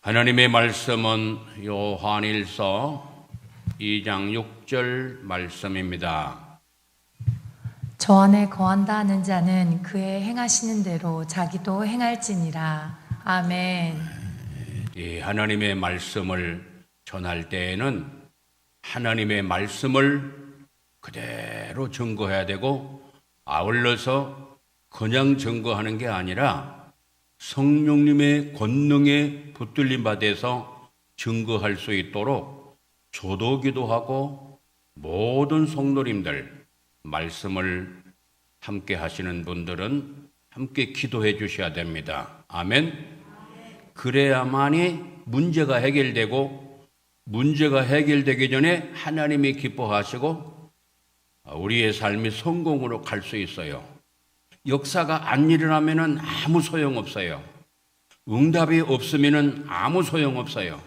하나님의 말씀은 요한일서 2장 6절 말씀입니다. 저 안에 거한다 하는 자는 그의 행하시는 대로 자기도 행할지니라. 아멘. 이 하나님의 말씀을 전할 때에는 하나님의 말씀을 그대로 증거해야 되고, 아울러서 그냥 증거하는 게 아니라 성령님의 권능에 붙들림 받아서 증거할 수 있도록 저도 기도하고 모든 성도님들, 말씀을 함께 하시는 분들은 함께 기도해 주셔야 됩니다. 아멘. 그래야만이 문제가 해결되고, 문제가 해결되기 전에 하나님이 기뻐하시고 우리의 삶이 성공으로 갈 수 있어요. 역사가 안 일어나면 아무 소용없어요. 응답이 없으면 아무 소용없어요.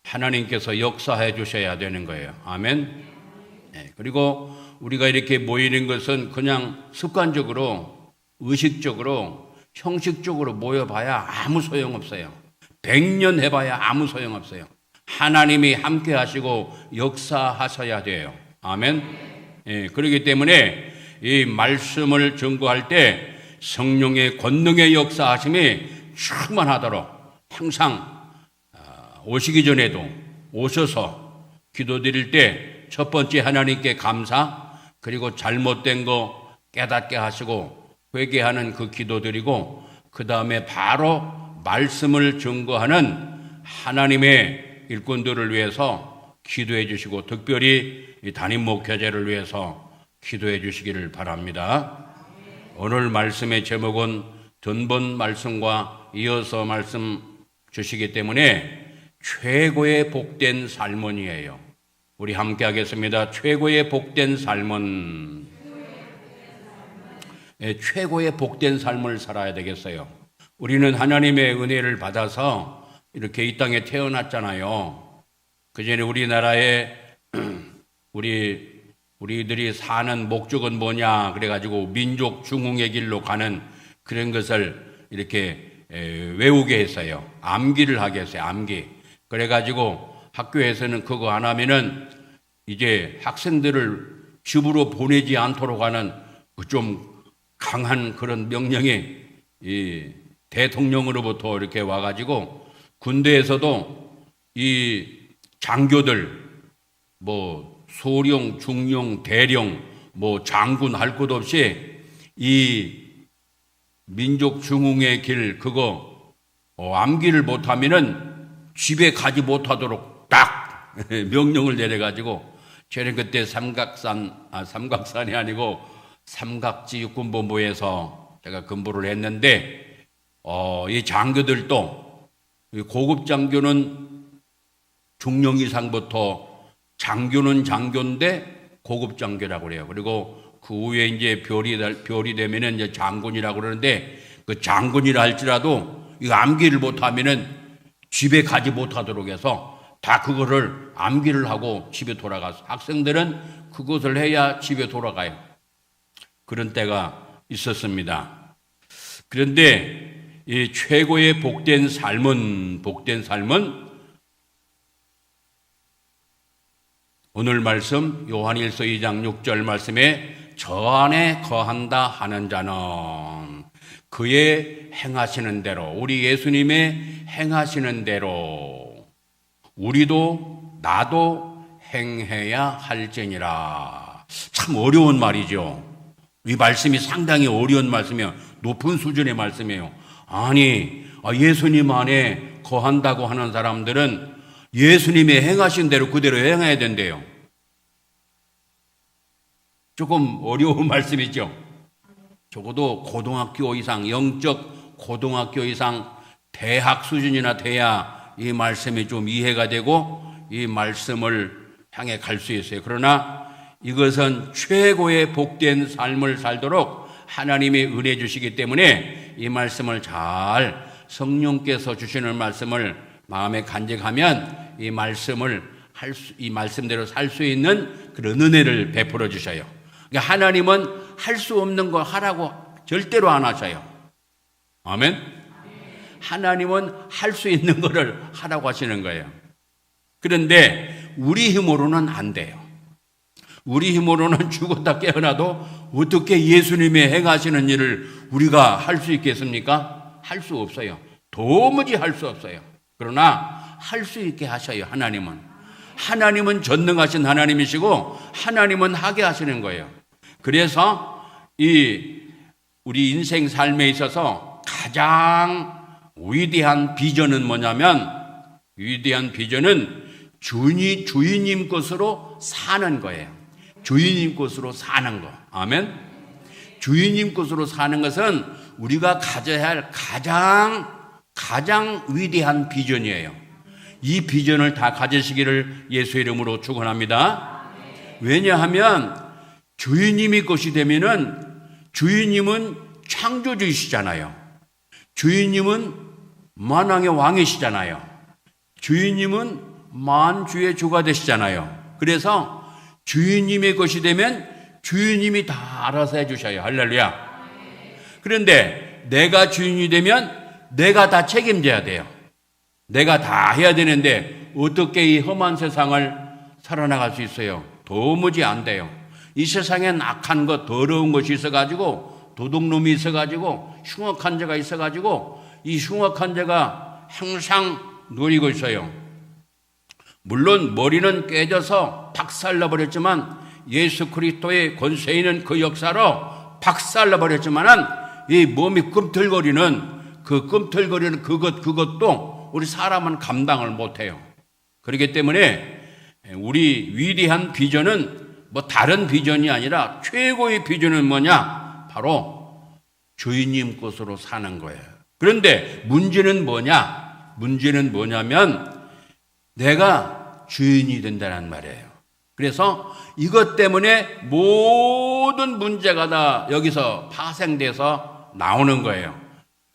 하나님께서 역사해 주셔야 되는 거예요. 아멘. 네, 그리고 우리가 이렇게 모이는 것은 그냥 습관적으로, 의식적으로, 형식적으로 모여봐야 아무 소용없어요. 100년 해봐야 아무 소용없어요. 하나님이 함께 하시고 역사하셔야 돼요. 아멘. 네, 그렇기 때문에 이 말씀을 증거할 때 성령의 권능의 역사하심이 충만하도록 항상 오시기 전에도 오셔서 기도드릴 때 첫 번째 하나님께 감사, 그리고 잘못된 거 깨닫게 하시고 회개하는 그 기도드리고, 그 다음에 바로 말씀을 증거하는 하나님의 일꾼들을 위해서 기도해 주시고, 특별히 이 담임 목회자를 위해서 기도해 주시기를 바랍니다. 오늘 말씀의 제목은 전번 말씀과 이어서 말씀 주시기 때문에 최고의 복된 삶은이에요. 우리 함께 하겠습니다. 최고의 복된 삶은, 최고의 복된 삶을 살아야 되겠어요. 우리는 하나님의 은혜를 받아서 이렇게 이 땅에 태어났잖아요. 그전에 우리나라에 우리들이 사는 목적은 뭐냐 그래가지고 민족 중흥의 길로 가는 그런 것을 이렇게 외우게 했어요. 암기를 하게 했어요. 암기. 그래가지고 학교에서는 그거 안 하면은 이제 학생들을 집으로 보내지 않도록 하는 좀 강한 그런 명령이 이 대통령으로부터 이렇게 와가지고, 군대에서도 이 장교들 뭐 소령, 중령, 대령, 뭐 장군 할 것 없이 이 민족 중흥의 길 그거 암기를 못하면은 집에 가지 못하도록 딱 명령을 내려가지고, 저는 그때 삼각산이 아니고 삼각지 육군본부에서 제가 근무를 했는데, 이 장교들도, 고급 장교는 중령 이상부터, 장교는 장교인데 고급 장교라고 그래요. 그리고 그 후에 이제 별이 되면은 이제 장군이라고 그러는데, 그 장군이라 할지라도 이 암기를 못하면은 집에 가지 못하도록 해서 다 그거를 암기를 하고 집에 돌아가서, 학생들은 그것을 해야 집에 돌아가요. 그런 때가 있었습니다. 그런데 이 최고의 복된 삶은 오늘 말씀 요한일서 2장 6절 말씀에 저 안에 거한다 하는 자는 그의 행하시는 대로, 우리 예수님의 행하시는 대로 우리도 나도 행해야 할지니라. 참 어려운 말이죠. 이 말씀이 상당히 어려운 말씀이에요. 높은 수준의 말씀이에요. 아니, 예수님 안에 거한다고 하는 사람들은 예수님의 행하신 대로 그대로 행해야 된대요. 조금 어려운 말씀이죠. 적어도 고등학교 이상, 영적 고등학교 이상 대학 수준이나 돼야 이 말씀이 좀 이해가 되고 이 말씀을 향해 갈 수 있어요. 그러나 이것은 최고의 복된 삶을 살도록 하나님이 은혜 주시기 때문에 이 말씀을 잘, 성령께서 주시는 말씀을 마음에 간직하면 이 말씀대로 살 수 있는 그런 은혜를 베풀어 주셔요. 그러니까 하나님은 할 수 없는 거 하라고 절대로 안 하셔요. 아멘. 하나님은 할 수 있는 것을 하라고 하시는 거예요. 그런데 우리 힘으로는 안 돼요. 우리 힘으로는 죽었다 깨어나도 어떻게 예수님의 행하시는 일을 우리가 할 수 있겠습니까? 할 수 없어요. 도무지 할 수 없어요. 그러나 할 수 있게 하셔요. 하나님은 전능하신 하나님이시고 하나님은 하게 하시는 거예요. 그래서 우리 인생 삶에 있어서 가장 위대한 비전은 뭐냐면, 위대한 비전은 주인님 것으로 사는 거예요. 주인님 것으로 사는 거. 아멘. 주인님 것으로 사는 것은 우리가 가져야 할 가장 위대한 비전이에요. 이 비전을 다 가지시기를 예수 이름으로 축원합니다. 왜냐하면 주인님이 것이 되면은, 주인님은 창조주이시잖아요. 주인님은 만왕의 왕이시잖아요. 주인님은 만주의 주가 되시잖아요. 그래서 주인님의 것이 되면 주인님이 다 알아서 해주셔요. 할렐루야. 그런데 내가 주인이 되면 내가 다 책임져야 돼요. 내가 다 해야 되는데 어떻게 이 험한 세상을 살아나갈 수 있어요? 도무지 안 돼요. 이 세상엔 악한 것, 더러운 것이 있어가지고, 도둑놈이 있어가지고, 흉악한 자가 있어가지고, 이 흉악한 자가 항상 노리고 있어요. 물론 머리는 깨져서 박살나버렸지만, 예수 그리스도의 권세 있는 그 역사로 박살나버렸지만은, 이 몸이 꿈틀거리는 그것도 우리 사람은 감당을 못해요. 그렇기 때문에 우리 위대한 비전은 뭐 다른 비전이 아니라 최고의 비전은 뭐냐? 바로 주인님 것으로 사는 거예요. 그런데 문제는 뭐냐면 내가 주인이 된다는 말이에요. 그래서 이것 때문에 모든 문제가 다 여기서 파생돼서 나오는 거예요.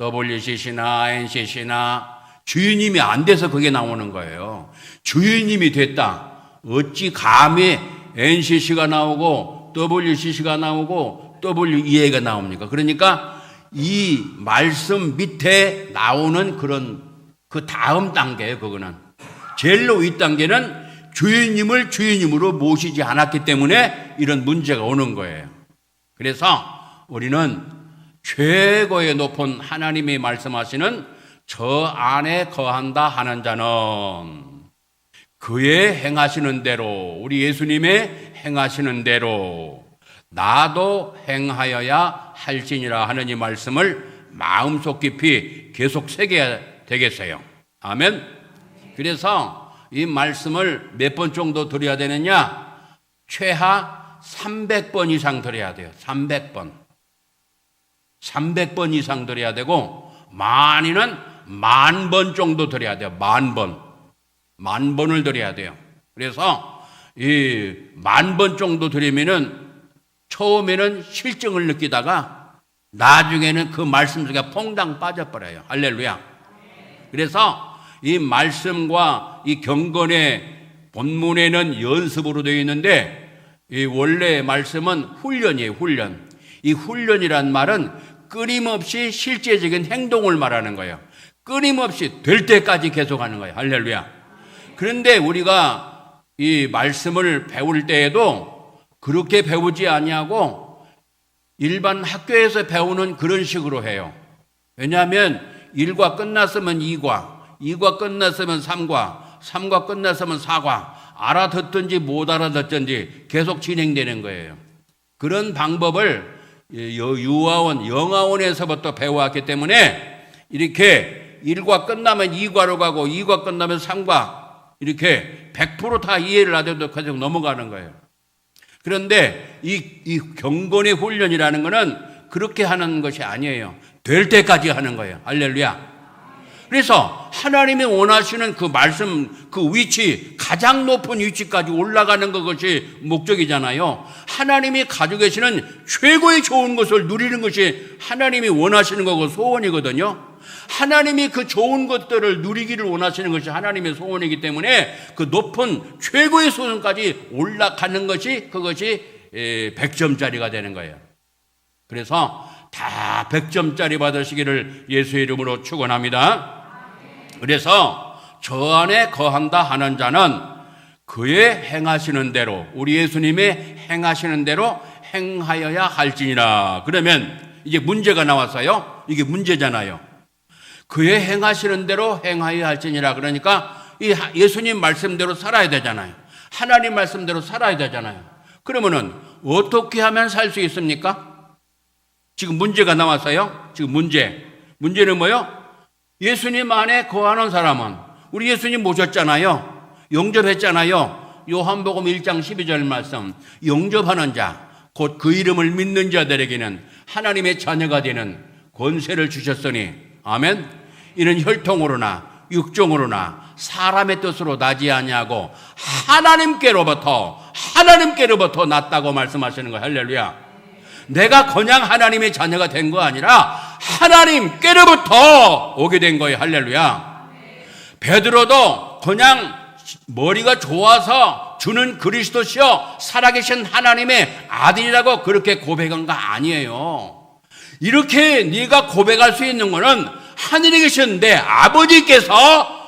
WCC나 NCC나 주인님이 안 돼서 그게 나오는 거예요. 주인님이 됐다. 어찌 감히 NCC가 나오고 WCC가 나오고 WEA가 나옵니까? 그러니까 이 말씀 밑에 나오는 그 다음 단계예요. 그거는 제일로 위 단계는 주인님을 주인님으로 모시지 않았기 때문에 이런 문제가 오는 거예요. 그래서 우리는 최고의 높은 하나님이 말씀하시는 저 안에 거한다 하는 자는 그의 행하시는 대로, 우리 예수님의 행하시는 대로 나도 행하여야 할지니라 하는 이 말씀을 마음속 깊이 계속 새겨야 되겠어요. 아멘. 그래서 이 말씀을 몇 번 정도 드려야 되느냐? 최하 300번 이상 드려야 돼요. 300번 이상 드려야 되고, 많이는 10,000번 정도 드려야 돼요. 10,000번을 드려야 돼요. 그래서 이 10,000번 정도 드리면은 처음에는 실증을 느끼다가 나중에는 그 말씀 속에 퐁당 빠져버려요. 할렐루야. 그래서 이 말씀과 이 경건의 본문에는 연습으로 되어 있는데, 이 원래 말씀은 훈련이에요. 훈련. 이 훈련이란 말은 끊임없이 실제적인 행동을 말하는 거예요. 끊임없이 될 때까지 계속하는 거예요. 할렐루야. 그런데 우리가 이 말씀을 배울 때에도 그렇게 배우지 아니하고 일반 학교에서 배우는 그런 식으로 해요. 왜냐하면 1과 끝났으면 2과 끝났으면 3과 끝났으면 4과, 알아듣든지 못 알아듣든지 계속 진행되는 거예요. 그런 방법을 유아원, 영아원에서부터 배워왔기 때문에 이렇게 1과 끝나면 2과로 가고 2과 끝나면 3과, 이렇게 100% 다 이해를 하더라도 계속 넘어가는 거예요. 그런데 이 경건의 훈련이라는 것은 그렇게 하는 것이 아니에요. 될 때까지 하는 거예요. 할렐루야. 그래서 하나님이 원하시는 그 말씀, 그 위치, 가장 높은 위치까지 올라가는 것이 목적이잖아요. 하나님이 가지고 계시는 최고의 좋은 것을 누리는 것이 하나님이 원하시는 거고 소원이거든요. 하나님이 그 좋은 것들을 누리기를 원하시는 것이 하나님의 소원이기 때문에 그 높은 최고의 소원까지 올라가는 것이, 그것이 100점짜리가 되는 거예요. 그래서 다 100점짜리 받으시기를 예수의 이름으로 축원합니다. 그래서 저 안에 거한다 하는 자는 그의 행하시는 대로, 우리 예수님의 행하시는 대로 행하여야 할지니라. 그러면 이제 문제가 나왔어요. 이게 문제잖아요. 그의 행하시는 대로 행하여야 할지니라. 그러니까 이 예수님 말씀대로 살아야 되잖아요. 하나님 말씀대로 살아야 되잖아요. 그러면은 어떻게 하면 살 수 있습니까? 지금 문제가 나왔어요. 지금 문제는 뭐요? 예수님 안에 거하는 사람은, 우리 예수님 모셨잖아요. 영접했잖아요. 요한복음 1장 12절 말씀, 영접하는 자, 곧 그 이름을 믿는 자들에게는 하나님의 자녀가 되는 권세를 주셨으니, 아멘. 이는 혈통으로나 육종으로나 사람의 뜻으로 나지 아니하고 하나님께로부터 났다고 말씀하시는 거예요. 할렐루야. 내가 그냥 하나님의 자녀가 된 거 아니라 하나님께로부터 오게 된 거예요. 할렐루야. 베드로도 그냥 머리가 좋아서 주는 그리스도시요 살아계신 하나님의 아들이라고 그렇게 고백한 거 아니에요. 이렇게 네가 고백할 수 있는 거는 하늘에 계신 내 아버지께서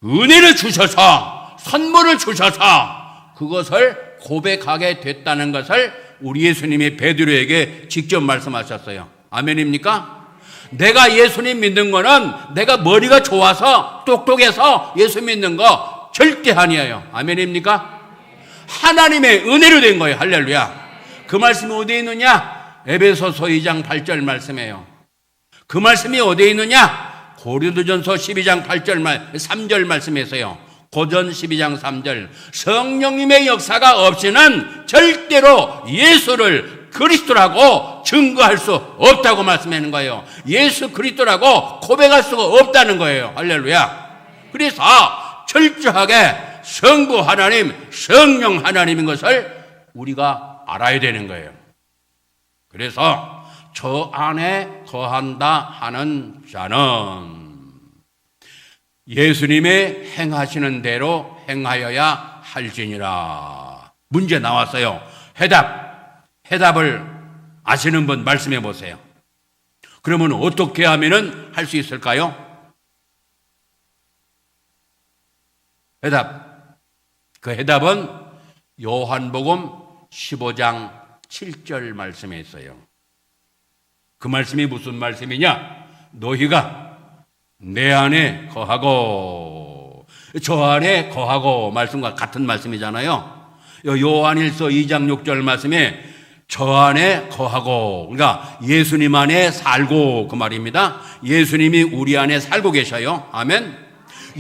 은혜를 주셔서, 선물을 주셔서 그것을 고백하게 됐다는 것을 우리 예수님이 베드로에게 직접 말씀하셨어요. 아멘입니까? 내가 예수님 믿는 거는 내가 머리가 좋아서 똑똑해서 예수 믿는 거 절대 아니에요. 아멘입니까? 하나님의 은혜로 된 거예요. 할렐루야. 그 말씀이 어디에 있느냐? 에베소서 2장 8절 말씀이에요. 그 말씀이 어디에 있느냐? 고린도전서 12장 3절 말씀에서요. 고전 12장 3절, 성령님의 역사가 없이는 절대로 예수를 그리스도라고 증거할 수 없다고 말씀하는 거예요. 예수 그리스도라고 고백할 수가 없다는 거예요. 할렐루야. 그래서 철저하게 성부 하나님, 성령 하나님인 것을 우리가 알아야 되는 거예요. 그래서 저 안에 거한다 하는 자는 예수님의 행하시는 대로 행하여야 할지니라. 문제 나왔어요. 해답을 아시는 분 말씀해 보세요. 그러면 어떻게 하면은 할 수 있을까요? 그 해답은 요한복음 15장 7절 말씀에 있어요. 그 말씀이 무슨 말씀이냐? 너희가 내 안에 거하고 저 안에 거하고 말씀과 같은 말씀이잖아요. 요한일서 2장 6절 말씀에 저 안에 거하고, 그러니까 예수님 안에 살고, 그 말입니다. 예수님이 우리 안에 살고 계셔요. 아멘.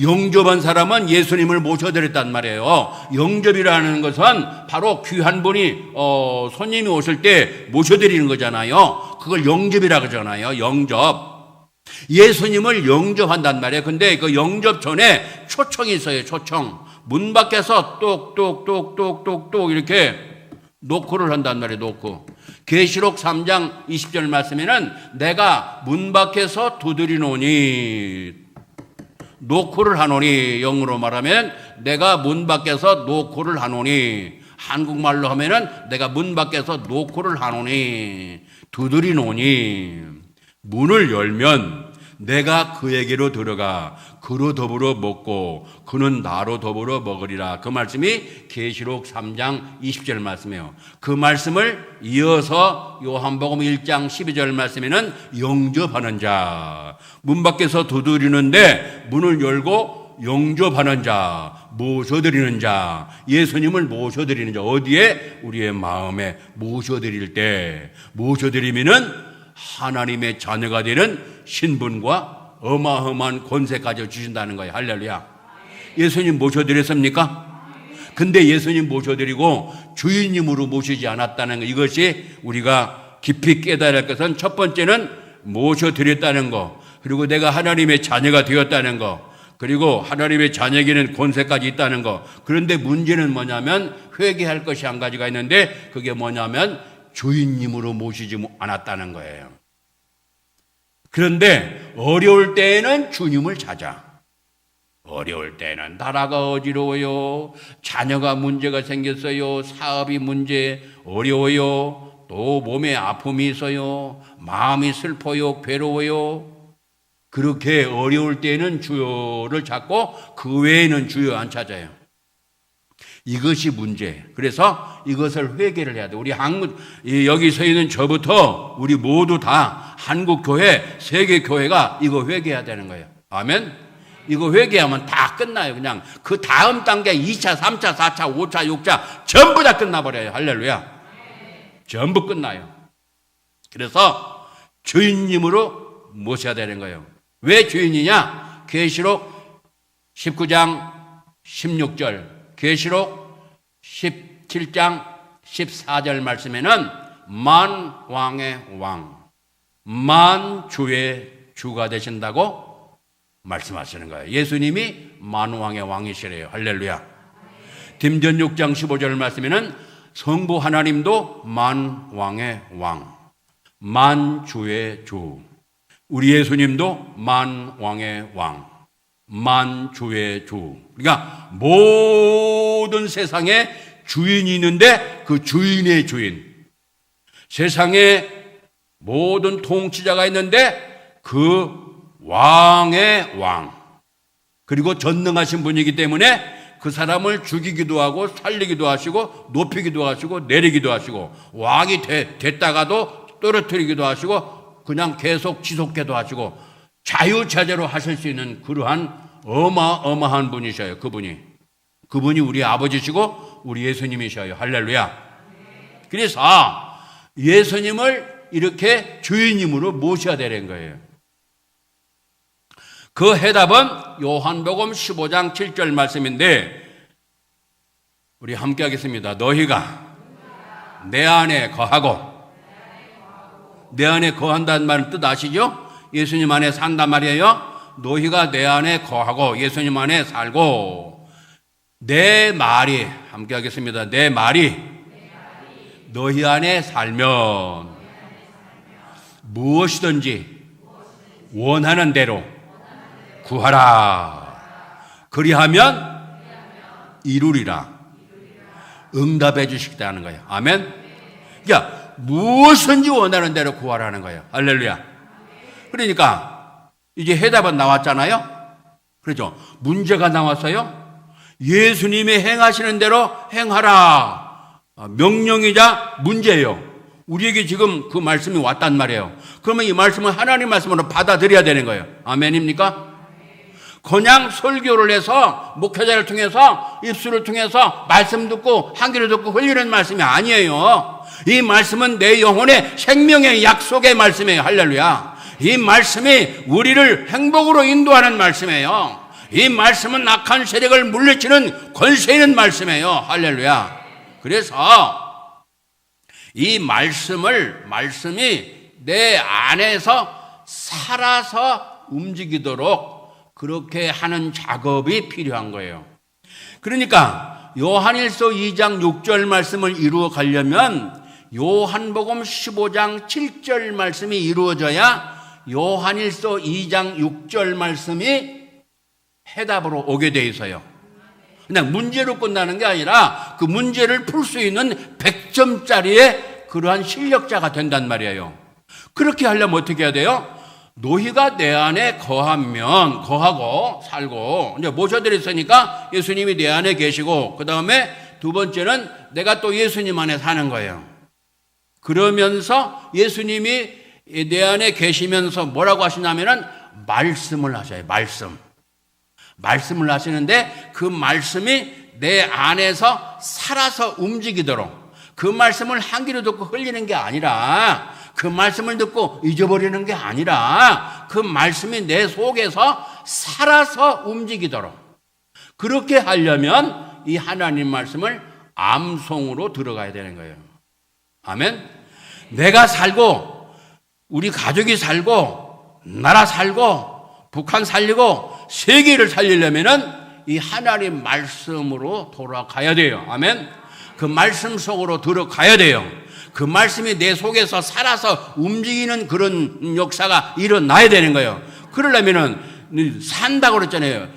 영접한 사람은 예수님을 모셔드렸단 말이에요. 영접이라는 것은 바로 귀한 분이 손님이 오실 때 모셔드리는 거잖아요. 그걸 영접이라고 하잖아요. 영접. 예수님을 영접한단 말이에요. 근데 그 영접 전에 초청이 있어요. 초청. 문 밖에서 똑똑똑똑똑똑 이렇게 노크를 한단 말이에요. 노크. 계시록 3장 20절 말씀에는 내가 문 밖에서 두드리노니, 노크를 하노니, 영어로 말하면 내가 문 밖에서 노크를 하노니, 한국말로 하면은 내가 문 밖에서 노크를 하노니, 두드리노니, 문을 열면 내가 그에게로 들어가 그로 더불어 먹고 그는 나로 더불어 먹으리라. 그 말씀이 계시록 3장 20절 말씀이에요. 그 말씀을 이어서 요한복음 1장 12절 말씀에는 영접하는 자, 문 밖에서 두드리는데 문을 열고 영접하는 자, 모셔드리는 자, 예수님을 모셔드리는 자, 어디에? 우리의 마음에 모셔드릴 때, 모셔드리면은 하나님의 자녀가 되는 신분과 어마어마한 권세까지 주신다는 거예요. 할렐루야. 예수님 모셔드렸습니까? 근데 예수님 모셔드리고 주인님으로 모시지 않았다는 거, 이것이 우리가 깊이 깨달아야 할 것은 첫 번째는 모셔드렸다는 거, 그리고 내가 하나님의 자녀가 되었다는 거, 그리고 하나님의 자녀에게는 권세까지 있다는 거. 그런데 문제는 뭐냐면 회개할 것이 한 가지가 있는데 그게 뭐냐면 주인님으로 모시지 않았다는 거예요. 그런데 어려울 때에는 주님을 찾아. 어려울 때는 나라가 어지러워요. 자녀가 문제가 생겼어요. 사업이 문제 어려워요. 또 몸에 아픔이 있어요. 마음이 슬퍼요. 괴로워요. 그렇게 어려울 때는 주여를 찾고 그 외에는 주여 안 찾아요. 이것이 문제. 그래서 이것을 회개를 해야 돼. 우리 여기 서 있는 저부터 우리 모두 다 한국교회, 세계교회가 이거 회개해야 되는 거예요. 아멘? 이거 회개하면 다 끝나요. 그냥 그 다음 단계 2차, 3차, 4차, 5차, 6차 전부 다 끝나버려요. 할렐루야. 전부 끝나요. 그래서 주인님으로 모셔야 되는 거예요. 왜 주인이냐? 계시록 19장 16절, 계시록 17장 14절 말씀에는 만왕의 왕, 만주의 주가 되신다고 말씀하시는 거예요. 예수님이 만왕의 왕이시래요. 할렐루야. 딘전 6장 15절 말씀에는 성부 하나님도 만왕의 왕, 만주의 주. 우리 예수님도 만왕의 왕, 만주의 주. 그러니까 모든 세상에 주인이 있는데 그 주인의 주인. 세상에 모든 통치자가 있는데 그 왕의 왕. 그리고 전능하신 분이기 때문에 그 사람을 죽이기도 하고 살리기도 하시고 높이기도 하시고 내리기도 하시고 왕이 됐다가도 떨어뜨리기도 하시고 그냥 계속 지속해도 하시고 자유자재로 하실 수 있는 그러한 어마어마한 분이셔요. 그분이 우리 아버지시고 우리 예수님이셔요. 할렐루야. 그래서 예수님을 이렇게 주인님으로 모셔야 되는 거예요. 그 해답은 요한복음 15장 7절 말씀인데 우리 함께 하겠습니다. 너희가 내 안에 거하고, 내 안에 거한다는 말은 뜻 아시죠? 예수님 안에 산단 말이에요. 너희가 내 안에 거하고 예수님 안에 살고 내 말이, 함께 하겠습니다. 내 말이 너희 안에 살면 무엇이든지 원하는 대로 구하라. 그리하면 이루리라. 응답해 주시겠다는 거예요. 아멘. 그러니까 무엇인지 원하는 대로 구하라는 거예요. 할렐루야. 그러니까 이제 해답은 나왔잖아요. 그렇죠. 문제가 나왔어요. 예수님이 행하시는 대로 행하라. 명령이자 문제예요. 우리에게 지금 그 말씀이 왔단 말이에요. 그러면 이 말씀은 하나님 말씀으로 받아들여야 되는 거예요. 아멘입니까? 그냥 설교를 해서 목회자를 통해서 입술을 통해서 말씀 듣고 한 귀로 듣고 흘리는 말씀이 아니에요. 이 말씀은 내 영혼의 생명의 약속의 말씀이에요. 할렐루야. 이 말씀이 우리를 행복으로 인도하는 말씀이에요. 이 말씀은 악한 세력을 물리치는 권세 있는 말씀이에요. 할렐루야. 그래서 이 말씀이 내 안에서 살아서 움직이도록 그렇게 하는 작업이 필요한 거예요. 그러니까 요한일서 2장 6절 말씀을 이루어 가려면 요한복음 15장 7절 말씀이 이루어져야 요한일서 2장 6절 말씀이 해답으로 오게 돼 있어요. 그냥 문제로 끝나는 게 아니라 그 문제를 풀 수 있는 100점짜리의 그러한 실력자가 된단 말이에요. 그렇게 하려면 어떻게 해야 돼요? 너희가 내 안에 거하고 살고, 이제 모셔드렸으니까 예수님이 내 안에 계시고, 그 다음에 두 번째는 내가 또 예수님 안에 사는 거예요. 그러면서 예수님이 내 안에 계시면서 뭐라고 하시냐면은 말씀을 하셔요. 말씀을 하시는데 그 말씀이 내 안에서 살아서 움직이도록, 그 말씀을 한 귀로 듣고 흘리는 게 아니라, 그 말씀을 듣고 잊어버리는 게 아니라 그 말씀이 내 속에서 살아서 움직이도록, 그렇게 하려면 이 하나님 말씀을 암송으로 들어가야 되는 거예요. 아멘. 내가 살고 우리 가족이 살고 나라 살고 북한 살리고 세계를 살리려면은 이 하나님 말씀으로 돌아가야 돼요. 아멘. 그 말씀 속으로 들어가야 돼요. 그 말씀이 내 속에서 살아서 움직이는 그런 역사가 일어나야 되는 거예요. 그러려면은 산다고 그랬잖아요.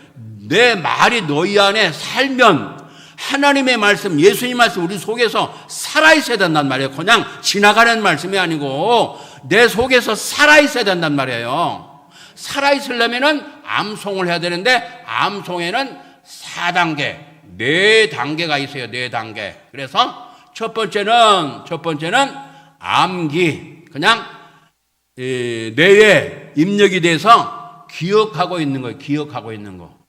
내 말이 너희 안에 살면 하나님의 말씀, 예수님 말씀 우리 속에서 살아있어야 된단 말이에요. 그냥 지나가는 말씀이 아니고 내 속에서 살아있어야 된단 말이에요. 살아있으려면은 암송을 해야 되는데 암송에는 4단계, 4단계가 있어요. 4단계. 그래서 첫 번째는 암기, 그냥 뇌에 입력이 돼서 기억하고 있는 거예요. 기억하고 있는 거.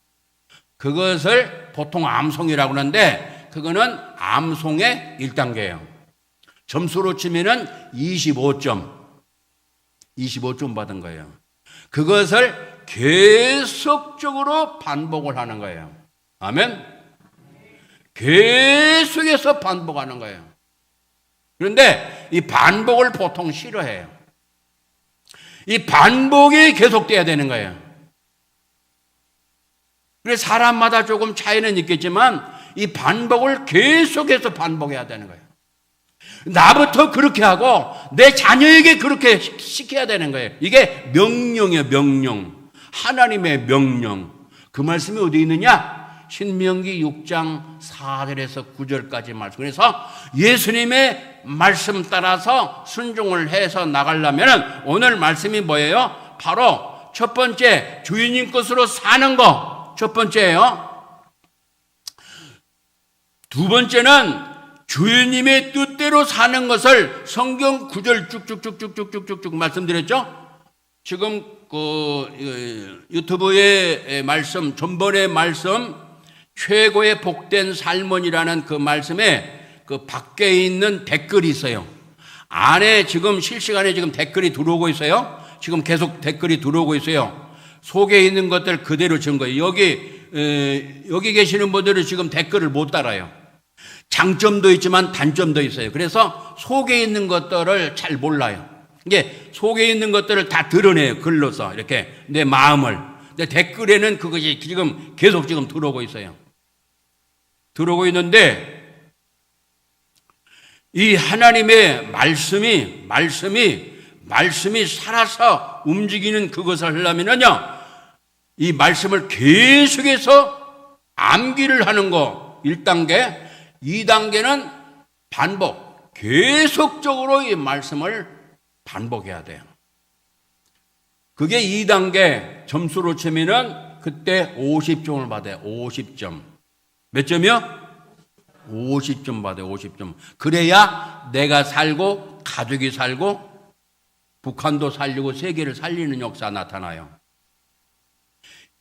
그것을 보통 암송이라고 하는데 그거는 암송의 1단계예요. 점수로 치면은 25점 받은 거예요. 그것을 계속적으로 반복을 하는 거예요. 아멘? 계속해서 반복하는 거예요. 그런데 이 반복을 보통 싫어해요. 이 반복이 계속돼야 되는 거예요. 그래서 사람마다 조금 차이는 있겠지만 이 반복을 계속해서 반복해야 되는 거예요. 나부터 그렇게 하고 내 자녀에게 그렇게 시켜야 되는 거예요. 이게 명령이에요. 명령. 하나님의 명령. 그 말씀이 어디 있느냐? 신명기 6장 4절에서 9절까지 말씀. 그래서 예수님의 말씀 따라서 순종을 해서 나가려면 오늘 말씀이 뭐예요? 바로 첫 번째, 주인님 것으로 사는 거. 첫 번째예요. 두 번째는 주인님의 뜻대로 사는 것을 성경 9절 쭉쭉쭉쭉쭉쭉쭉 말씀드렸죠? 지금 유튜브의 말씀, 전번의 말씀, 최고의 복된 삶은이라는 그 말씀에 그 밖에 있는 댓글이 있어요. 안에 지금 실시간에 지금 댓글이 들어오고 있어요. 지금 계속 댓글이 들어오고 있어요. 속에 있는 것들 그대로 준 거예요. 여기 계시는 분들은 지금 댓글을 못 달아요. 장점도 있지만 단점도 있어요. 그래서 속에 있는 것들을 잘 몰라요. 이게 속에 있는 것들을 다 드러내요. 글로서 이렇게 내 마음을. 근데 댓글에는 그것이 지금 계속 지금 들어오고 있어요. 들어오고 있는데 이 하나님의 말씀이 살아서 움직이는 그것을 하려면요, 이 말씀을 계속해서 암기를 하는 거 1단계, 2단계는 반복, 계속적으로 이 말씀을 반복해야 돼요. 그게 2단계 점수로 치면은 그때 50점을 받아요. 50점. 몇 점이요? 50점 받아요. 50점. 그래야 내가 살고 가족이 살고 북한도 살리고 세계를 살리는 역사 나타나요.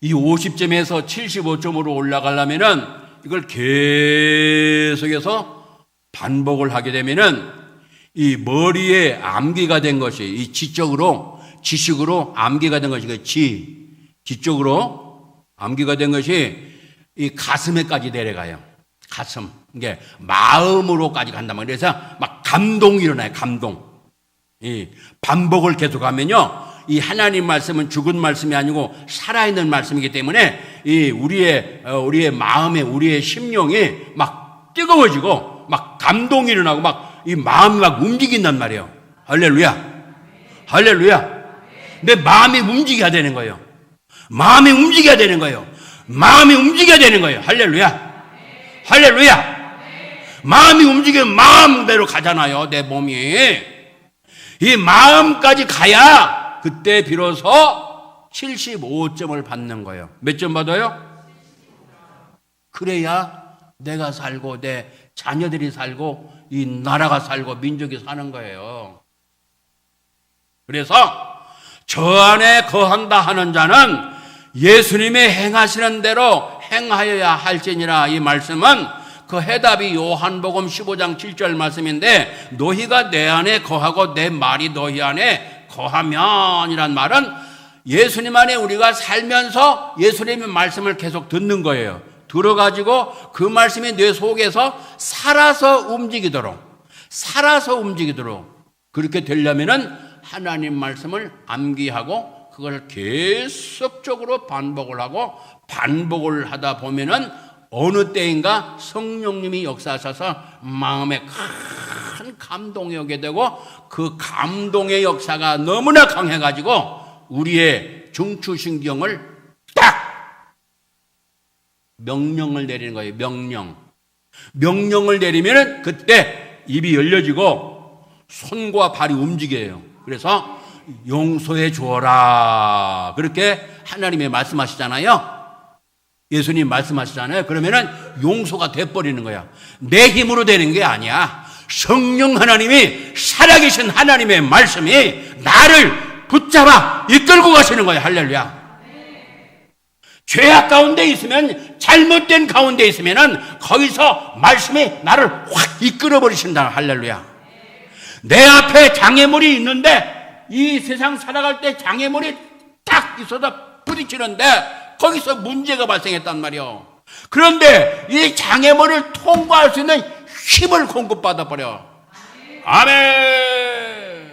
이 50점에서 75점으로 올라가려면은 이걸 계속해서 반복을 하게 되면은 이 머리에 암기가 된 것이 이 지식으로 암기가 된 것이 지적으로 암기가 된 것이 이 가슴에까지 내려가요. 가슴. 이게 마음으로까지 간단 말이에요. 그래서 막 감동이 일어나요. 감동. 이 반복을 계속하면요, 이 하나님 말씀은 죽은 말씀이 아니고 살아있는 말씀이기 때문에 이 우리의 마음에 우리의 심령이 막 뜨거워지고 막 감동이 일어나고 막 이 마음이 막 움직인단 말이에요. 할렐루야. 할렐루야. 내 마음이 움직여야 되는 거예요. 마음이 움직여야 되는 거예요. 마음이 움직여야 되는 거예요. 할렐루야. 할렐루야. 마음이 움직이면 마음대로 가잖아요. 내 몸이. 이 마음까지 가야 그때 비로소 75점을 받는 거예요. 몇 점 받아요? 그래야 내가 살고 내 자녀들이 살고 이 나라가 살고 민족이 사는 거예요. 그래서 저 안에 거한다 하는 자는 예수님의 행하시는 대로 행하여야 할지니라. 이 말씀은 그 해답이 요한복음 15장 7절 말씀인데, 너희가 내 안에 거하고 내 말이 너희 안에 거하면이란 말은 예수님 안에 우리가 살면서 예수님의 말씀을 계속 듣는 거예요. 들어가지고 그 말씀이 내 속에서 살아서 움직이도록 그렇게 되려면은 하나님 말씀을 암기하고 그걸 계속적으로 반복을 하고 반복을 하다 보면은 어느 때인가 성령님이 역사하셔서 마음에 큰 감동이 오게 되고 그 감동의 역사가 너무나 강해가지고 우리의 중추신경을 딱 명령을 내리는 거예요. 명령. 명령을 내리면 그때 입이 열려지고 손과 발이 움직여요. 그래서 용서해 주어라. 그렇게 하나님이 말씀하시잖아요. 예수님 말씀하시잖아요. 그러면은 용서가 돼버리는 거야. 내 힘으로 되는 게 아니야. 성령 하나님이, 살아계신 하나님의 말씀이 나를 붙잡아 이끌고 가시는 거야. 할렐루야. 죄악 가운데 있으면, 잘못된 가운데 있으면은 거기서 말씀이 나를 확 이끌어 버리신다. 할렐루야. 내 앞에 장애물이 있는데, 이 세상 살아갈 때 장애물이 딱 있어서 부딪히는데 거기서 문제가 발생했단 말이요. 그런데 이 장애물을 통과할 수 있는 힘을 공급받아 버려. 아멘.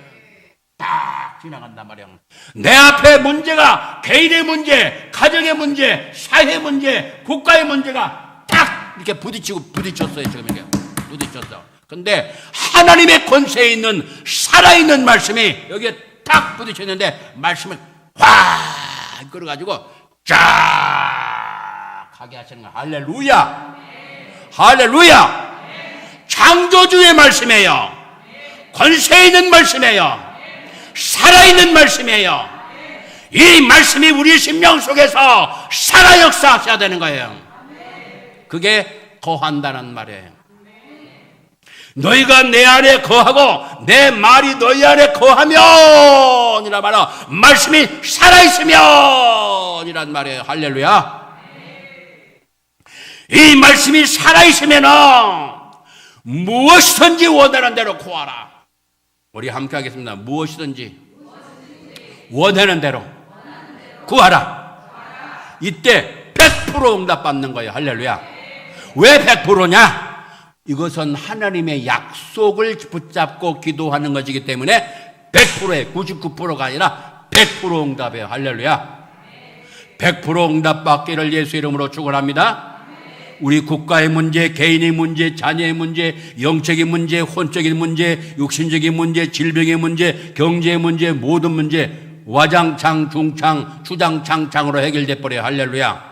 딱 지나간단 말이야. 내 앞에 문제가, 개인의 문제, 가정의 문제, 사회 문제, 국가의 문제가 딱 이렇게 부딪혔어요. 지금 이렇게 부딪혔어. 근데 하나님의 권세에 있는 살아있는 말씀이 여기에 딱 부딪혔는데 말씀을 확 끌어가지고 쫙 하게 하시는 거야. 할렐루야. 할렐루야. 창조주의 말씀이에요. 권세 있는 말씀이에요. 살아있는 말씀이에요. 이 말씀이 우리 심령 속에서 살아 역사하셔야 되는 거예요. 그게 거한다는 말이에요. 너희가 내 안에 거하고 내 말이 너희 안에 거하면 이란 말은 말씀이 살아있으면 이란 말이에요. 할렐루야. 이 말씀이 살아있으면 무엇이든지 원하는 대로 구하라. 우리 함께 하겠습니다. 무엇이든지 원하는 대로 구하라. 이때 100% 응답받는 거예요. 할렐루야. 왜 100%냐? 이것은 하나님의 약속을 붙잡고 기도하는 것이기 때문에 100%에 99%가 아니라 100% 응답이에요. 할렐루야. 100% 응답받기를 예수 이름으로 축원합니다. 우리 국가의 문제, 개인의 문제, 자녀의 문제, 영적인 문제, 혼적인 문제, 육신적인 문제, 질병의 문제, 경제의 문제, 모든 문제 와장창, 중창, 주장창창으로 해결돼 버려요. 할렐루야.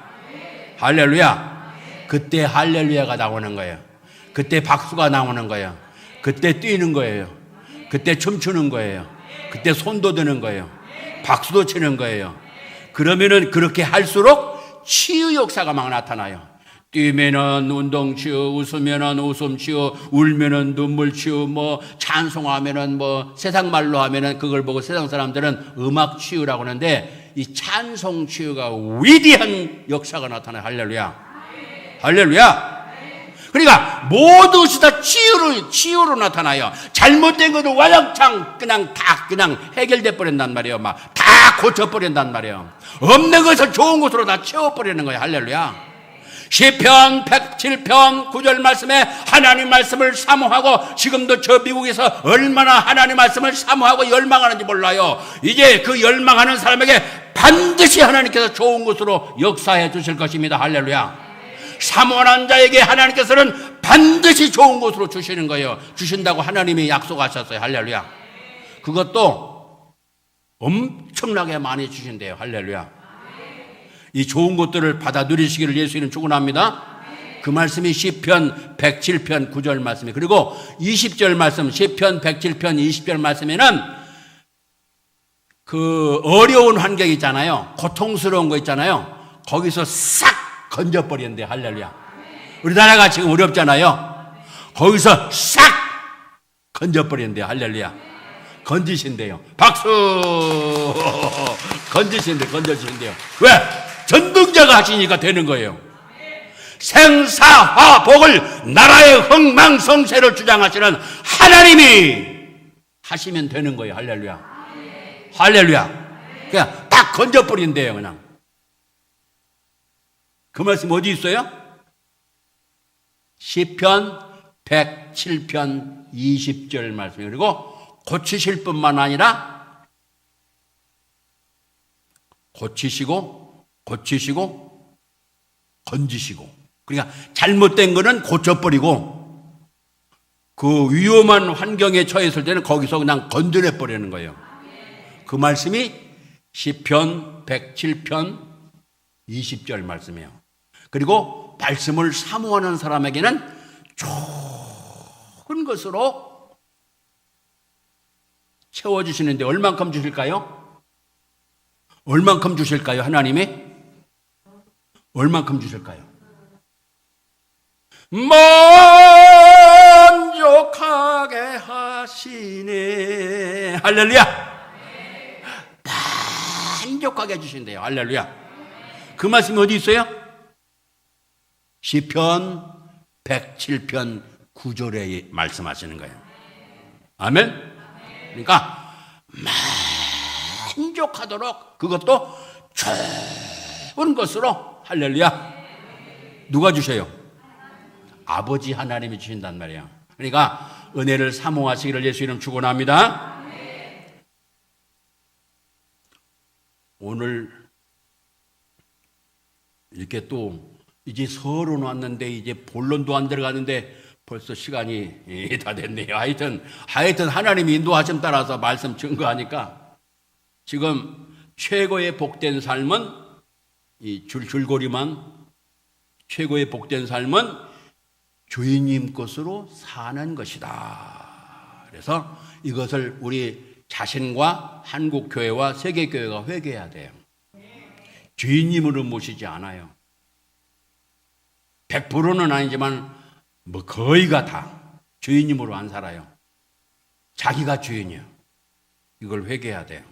할렐루야. 그때 할렐루야가 나오는 거예요. 그때 박수가 나오는 거예요. 그때 뛰는 거예요. 그때 춤추는 거예요. 그때 손도 드는 거예요. 박수도 치는 거예요. 그러면은 그렇게 할수록 치유 역사가 막 나타나요. 뛰면은 운동 치유, 웃으면은 웃음 치유, 울면은 눈물 치유, 뭐 찬송하면은 뭐 세상 말로 하면은 그걸 보고 세상 사람들은 음악 치유라고 하는데 이 찬송 치유가 위대한 역사가 나타나요. 할렐루야. 할렐루야. 그러니까 모든 것이 다 치유로 나타나요. 잘못된 것도 와장창 그냥 해결돼 버린단 말이에요. 막 다 고쳐버린단 말이에요. 없는 것을 좋은 것으로 다 채워버리는 거예요. 할렐루야. 시편 107편 9절 말씀에 하나님 말씀을 사모하고, 지금도 저 미국에서 얼마나 하나님 말씀을 사모하고 열망하는지 몰라요. 이제 그 열망하는 사람에게 반드시 하나님께서 좋은 것으로 역사해 주실 것입니다. 할렐루야. 사모하는 자에게 하나님께서는 반드시 좋은 것으로 주시는 거예요. 주신다고 하나님이 약속하셨어요. 할렐루야. 그것도 엄청나게 많이 주신대요. 할렐루야. 이 좋은 것들을 받아 누리시기를 예수 이름 축원합니다. 그 말씀이 시편 107편 9절 말씀이, 그리고 20절 말씀, 시편 107편 20절 말씀에는 그 어려운 환경 있잖아요. 고통스러운 거 있잖아요. 거기서 싹 건져버리는데. 할렐루야. 우리나라가 지금 어렵잖아요. 거기서 싹 건져버리는데. 할렐루야. 건지신대요. 박수. 건져주신대요. 왜? 전능자가 하시니까 되는 거예요. 생사화복을, 나라의 흥망성쇠를 주장하시는 하나님이 하시면 되는 거예요. 할렐루야. 할렐루야. 그냥 딱 건져버린대요. 그냥. 그 말씀 어디 있어요? 시편 107편 20절 말씀이에요. 그리고 고치실 뿐만 아니라 고치시고 건지시고. 그러니까 잘못된 거는 고쳐버리고 그 위험한 환경에 처했을 때는 거기서 그냥 건져내버리는 거예요. 그 말씀이 시편 107편 20절 말씀이에요. 그리고 말씀을 사모하는 사람에게는 좋은 것으로 채워주시는데 얼만큼 주실까요? 얼만큼 주실까요? 하나님이? 얼만큼 주실까요? 만족하게 하시네. 할렐루야. 만족하게 해주신대요. 할렐루야. 그 말씀이 어디 있어요? 시편 107편 9절에 말씀하시는 거예요. 아멘? 그러니까 만족하도록, 그것도 좋은 것으로. 할렐루야. 누가 주셔요? 아버지 하나님이 주신단 말이에요. 그러니까 은혜를 사모하시기를 예수 이름 축원합니다. 오늘 이렇게 또 이제 설은 왔는데 이제 본론도 안 들어가는데 벌써 시간이 다 됐네요. 하여튼 하나님이 인도하심 따라서 말씀 증거하니까 지금 최고의 복된 삶은 이 줄거리만, 최고의 복된 삶은 주인님 것으로 사는 것이다. 그래서 이것을 우리 자신과 한국교회와 세계교회가 회개해야 돼요. 주인님으로 모시지 않아요. 100%는 아니지만 뭐 거의가 다 주인님으로 안 살아요. 자기가 주인이에요. 이걸 회개해야 돼요.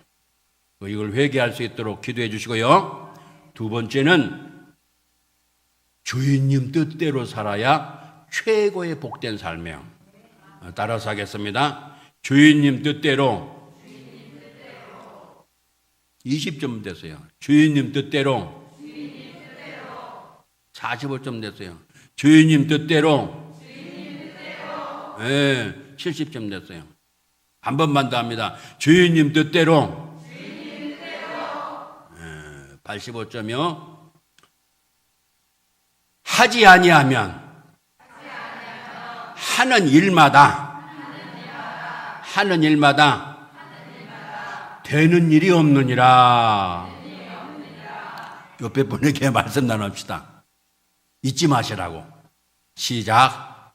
이걸 회개할 수 있도록 기도해 주시고요. 두 번째는 주인님 뜻대로 살아야 최고의 복된 삶이에요. 따라서 하겠습니다. 주인님 뜻대로 20점 됐어요. 주인님 뜻대로 45점 됐어요. 주인님 뜻대로 70점 됐어요. 한 번만 더 합니다. 주인님 뜻대로 85점이요. 하지 아니하면 하는 일마다 되는 일이 없느니라. 옆에 분에게 말씀 나눕시다. 잊지 마시라고. 시작.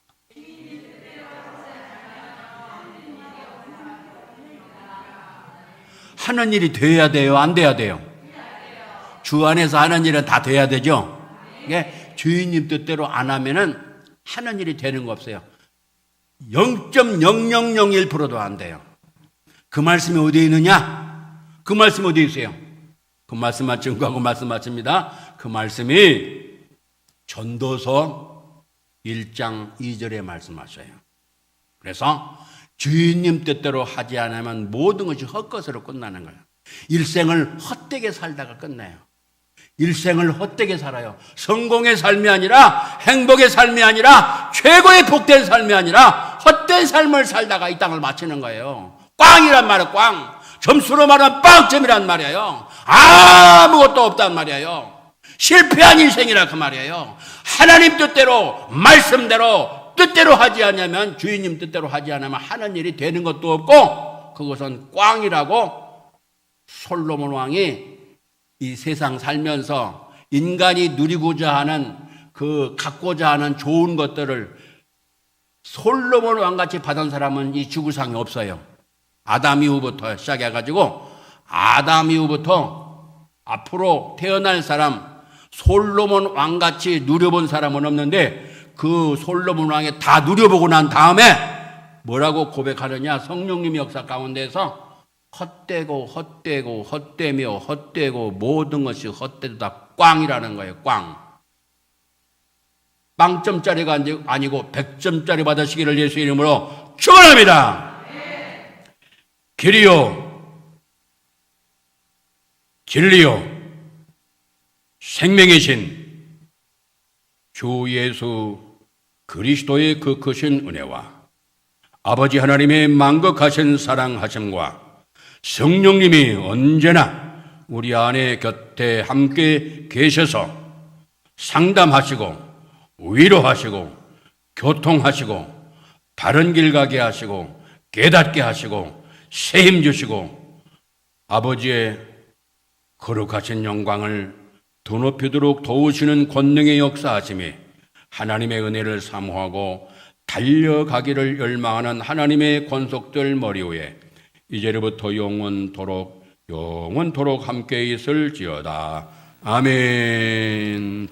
하는 일이 돼야 돼요? 안 돼야 돼요? 주 안에서 하는 일은 다 돼야 되죠? 예? 주인님 뜻대로 안 하면은 하는 일이 되는 거 없어요. 0.0001%도 안 돼요. 그 말씀이 어디에 있느냐? 그 말씀이 어디에 있어요? 그 말씀만 증거하고 말씀 마칩니다. 그 말씀이 전도서 1장 2절에 말씀하셔요. 그래서 주인님 뜻대로 하지 않으면 모든 것이 헛것으로 끝나는 거예요. 일생을 헛되게 살다가 끝나요. 일생을 헛되게 살아요. 성공의 삶이 아니라, 행복의 삶이 아니라, 최고의 복된 삶이 아니라 헛된 삶을 살다가 이 땅을 마치는 거예요. 꽝이란 말이에요. 꽝. 점수로 말하면 빵점이란 말이에요. 아무것도 없단 말이에요. 실패한 인생이라 그 말이에요. 하나님 뜻대로, 말씀대로, 뜻대로 하지 않으면, 주인님 뜻대로 하지 않으면 하는 일이 되는 것도 없고, 그것은 꽝이라고 솔로몬 왕이 이 세상 살면서 인간이 누리고자 하는, 갖고자 하는 좋은 것들을 솔로몬 왕같이 받은 사람은 이 지구상에 없어요. 아담 이후부터 시작해가지고 아담 이후부터 앞으로 태어날 사람, 솔로몬 왕같이 누려본 사람은 없는데 그 솔로몬 왕이 다 누려보고 난 다음에 뭐라고 고백하느냐? 성령님의 역사 가운데서 헛되고 헛되고 헛되며 헛되고 모든 것이 헛되다 꽝이라는 거예요. 꽝. 빵점짜리가 아니고 100점짜리 받으시기를 예수 이름으로 축원합니다. 길이요 진리요 생명이신 주 예수 그리스도의 그 크신 은혜와 아버지 하나님의 만극하신 사랑하심과 성령님이 언제나 우리 안에 곁에 함께 계셔서 상담하시고 위로하시고 교통하시고 바른 길 가게 하시고 깨닫게 하시고 새 힘 주시고 아버지의 거룩하신 영광을 더 높이도록 도우시는 권능의 역사하심이 하나님의 은혜를 사모하고 달려가기를 열망하는 하나님의 권속들 머리 위에 이제로부터 영원토록 함께 있을지어다. 아멘.